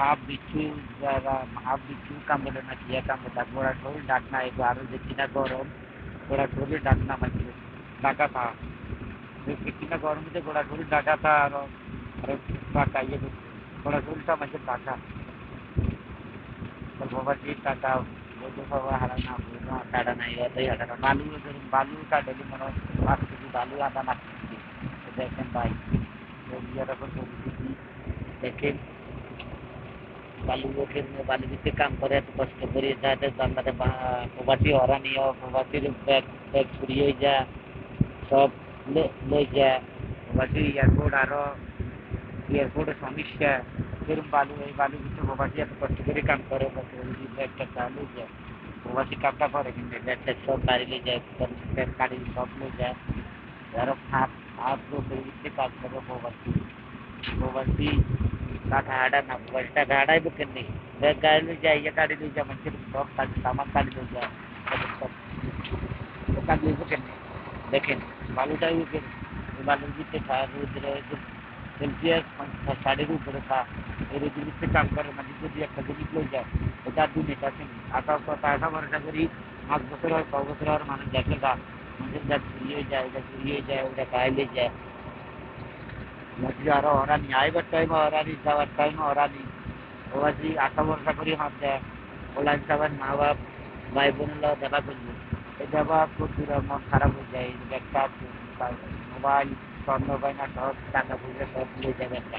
half বিচ্ছু যারা half বিচ্ছু কামড়ে না কি কামড়ে গোড়া শরীর ডাক না এগো আরো যে কিনা গরম গোড়া শরীর ডাক না মাঝে ডাকা থা কিনা গরম যে গোড়া শরীর ডাকা থা আরো আরো টাকা ইয়ে গোড়া শরীরটা মাঝে টাকা বাবাজি টাকা বলতে বাবা হারা না বুঝলো টাটা নাই ওটাই হাঁটা বালু ধরুন বালু কাটলি মনে হয় 5 কেজি বালু আদা মারতেছি দেখেন ভাই ইয়াটা করে দেখেন বালু লোকের বালু দিতে কাম করে এত কষ্ট করে যাতে জানলাতে প্রবাসী হরানিও প্রবাসীর ব্যাগ ব্যাগ ছড়িয়ে যা সব লই যা প্রবাসী এয়ারপোর্ট আরো এয়ারপোর্টের সমস্যা এরকম বালু এই বালু দিতে প্রবাসী এত কষ্ট করে কাম করে ব্যাগটা চালু যায় প্রবাসী কামটা করে কিন্তু ব্যাগটা সব গাড়ি লই যায় ব্যাগ গাড়ি সব লই যায় আরো হাত হাত দিতে কাজ করে প্রবাসী প্রবাসী কাটা না প্রবাসীটা ঘাড়াই বুকেন নেই ব্যাগ গাড়ি লই যায় ইয়ে গাড়ি লই যায় মানুষের সব কাজ সামান গাড়ি লই যায় সব কাজ লই বুকেন নেই দেখেন বালুটাই বুকেন বালুর ভিতরে রোদ্রে সেলসিয়াস 60 উপরে থা এই রোদের ভিতরে কাম করে মানে যদি একটা জিনিস লই যায় এটা 2 মিনিট আছে আটা কথা আটা ভরসা করি 5 বছর হয় 6 বছর আর মানুষ দেখে গা মানুষের যা চুরিয়ে যায় ওটা খাইলে যায় মজুরি আরো হরানি আইবার টাইম হরানি যাওয়ার টাইম হরানি ওবাজি আশা ভরসা করি হাত দেয় ওলাইন সবার মা বাপ ভাই বোনেরা দেখা করবো এই দেখা প্রচুর মন খারাপ হয়ে যায় একটা মোবাইল স্বর্ণ গয়না সব টাকা পয়সা সব নিয়ে যাবে একটা